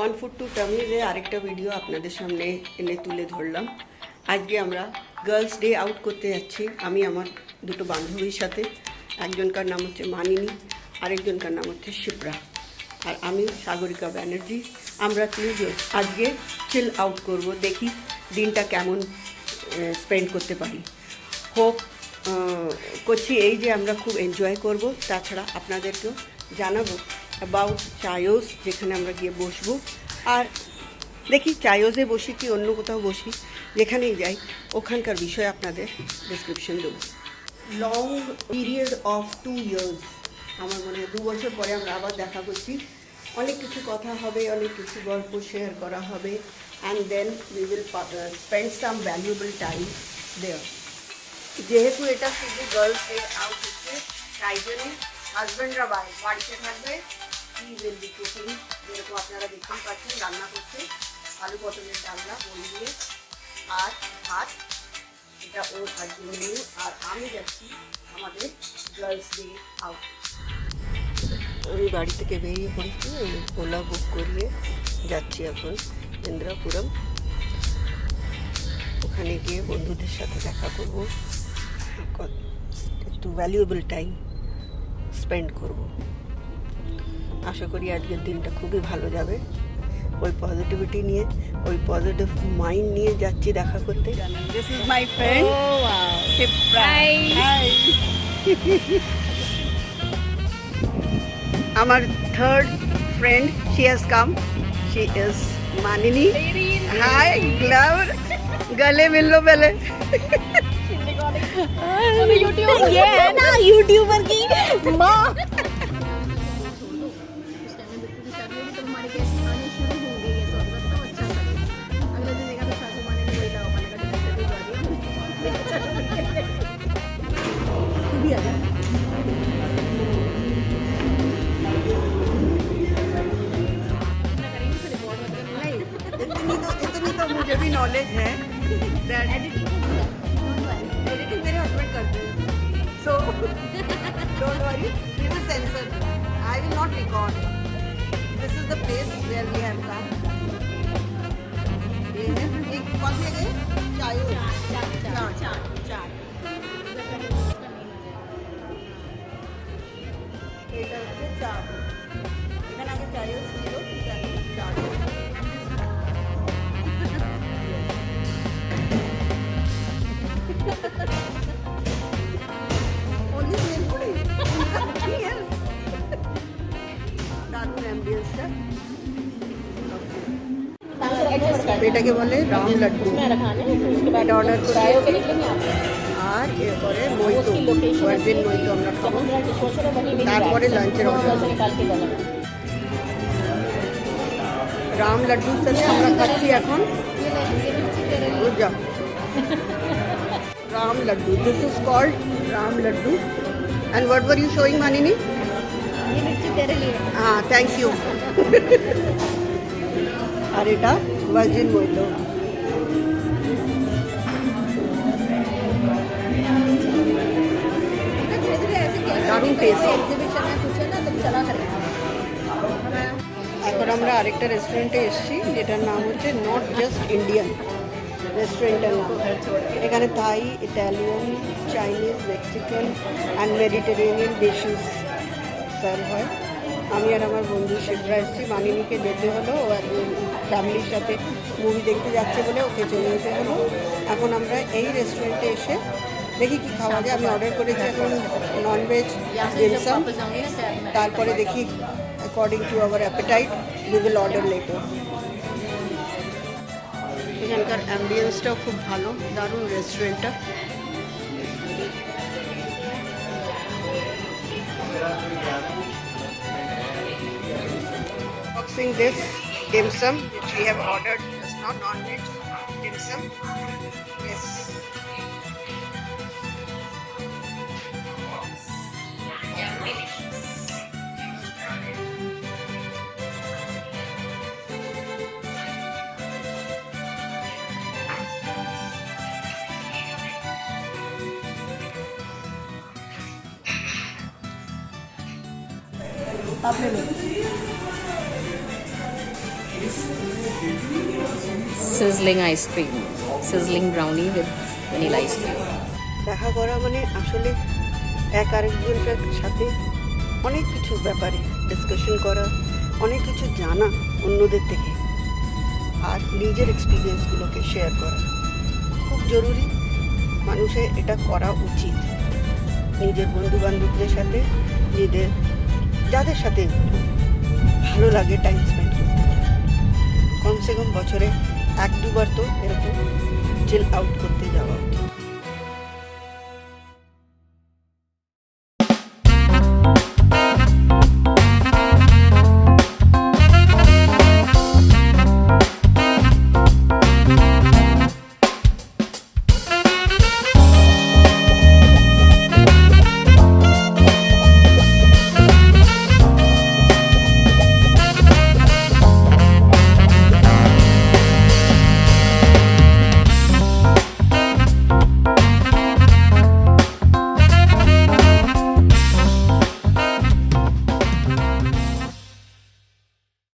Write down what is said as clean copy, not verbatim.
On food two টামিজে আরেকটা video আপনাদের সামনে এনে তুলে ধরলাম। আজকে আমরা গার্লস ডে আউট করতে যাচ্ছি। আমি আমার দুটো বান্ধবীর সাথে, একজনকার নাম হচ্ছে মানিনী, আরেকজনকার নাম হচ্ছে শিপ্রা, আর আমি সাগরিকা ব্যানার্জি। আমরা তিনজন আজকে চিল আউট করব, দেখি দিনটা কেমন স্পেন্ড করতে পারি। হোপ করছি এই যে আমরা খুব এনজয় করব। তাছাড়া আপনাদেরকেও জানাবো অ্যাবাউট চায়োস, যেখানে আমরা গিয়ে বসবো। আর দেখি চায়োসে বসি কি অন্য কোথাও বসি, যেখানেই যাই ওখানকার বিষয়ে আপনাদের ডিসক্রিপশন দেবো। লং পিরিয়ড অফ 2 years, আমার মনে হয় 2 বছর পরে আমরা আবার দেখা করছি। অনেক কিছু কথা হবে, অনেক কিছু গল্প শেয়ার করা হবে, and then we will spend some valuable time there. যেহেতু এটা শুধু গার্লস ডে আউট হচ্ছে, তাই জন্য হাজব্যান্ডরা বাড়িতে থাকবে। হি উইল বি কুকিং, যেরকম আপনারা দেখতেই পাচ্ছেন রান্না করছে আলু পটলের ডালনা বড়ি দিয়ে আর ভাত, এটা ওর আজকে মেনু। আর আমি যাচ্ছি আমাদের গার্লস ডে আউট। আমি বাড়ি থেকে বেরিয়ে পড়েছি, ওলা বুক করিয়ে যাচ্ছি এখন ইন্দ্রাপুরম। ওখানে গিয়ে বন্ধুদের সাথে দেখা করব, একটু ভ্যালুয়েবল টাইম স্পেন্ড করব। আশা করি আজকের দিনটা খুবই ভালো যাবে। ওই পজিটিভিটি নিয়ে, ওই পজিটিভ মাইন্ড নিয়ে যাচ্ছি দেখা করতে। This is my friend Shipra. Hi. আমার third friend, she has come, she is Manini. Hi গ্লাভ, गले मिल लो पहले। ये है ना यूट्यूबर की माँ। इतनी तो मुझे भी नॉलेज है। एडिटिंग मेरे हस्बैंड करते हैं, so don't worry, we will censor, I will not record. This is the place where we have come. ये है एक कौन से गए चाय चाट এটা হচ্ছে চাট। এখানে আগে চায়ও ছিল, চাট। দারুণ অ্যাম্বিয়েন্সটা। এটাকে বলে রাম লাড্ডু। এটা অর্ডার করে আর এরপরে মইতো, ভার্জিন মইতো আমরা খাবো, তারপরে লাঞ্চের অর্ডার। রাম লাড্ডুর সাথে আমরা খাচ্ছি এখন যা Ram laddu. This is called Ram laddu. And what were you showing, Manini? Thank you. আর এটা ভার্জিন মইতো। দারুণ টেস্ট। এখন আমরা আরেকটা রেস্টুরেন্টে এসেছি, যেটার নাম হচ্ছে নট জাস্ট ইন্ডিয়ান রেস্টুরেন্টের নাম। এখানে Thai, Italian, Chinese, Mexican and Mediterranean dishes serve হয়। আমি আর আমার বন্ধু শিপ্রা এসেছি। মানিনীকে যেতে হলো, ও একজন ফ্যামিলির সাথে মুভি দেখতে যাচ্ছে বলে ওকে চলে যেতে হলো। এখন আমরা এই রেস্টুরেন্টে এসে দেখি কি খাওয়া যায়। আমি অর্ডার করেছি এখন ননভেজ ডিমসাম। তারপরে দেখি according to our appetite we will order letter. এখানকার অ্যাম্বিয়েন্সটাও খুব ভালো, দারুণ রেস্টুরেন্টটা। Boxing this dim sum which we have ordered, it's not non-veg dim sum. Yes. आप ले लो। sizzling ice cream, sizzling brownie with vanilla ice cream. দেখা করা মানে আসলে এক আরেকজনের সাথে অনেক কিছু ব্যাপারে ডিসকাশন করা, অনেক কিছু জানা অন্যদের থেকে, আর নিজের এক্সপিরিয়েন্সগুলোকে শেয়ার করা খুব জরুরি। মানুষের এটা করা উচিত, নিজের বন্ধুবান্ধবদের সাথে, নিজের যাদের সাথে ভালো লাগে টাইম স্পেন্ড করতে। কমসে কম বছরে 1-2 বার তো এরকম চিল আউট করতে যাওয়া উচিত।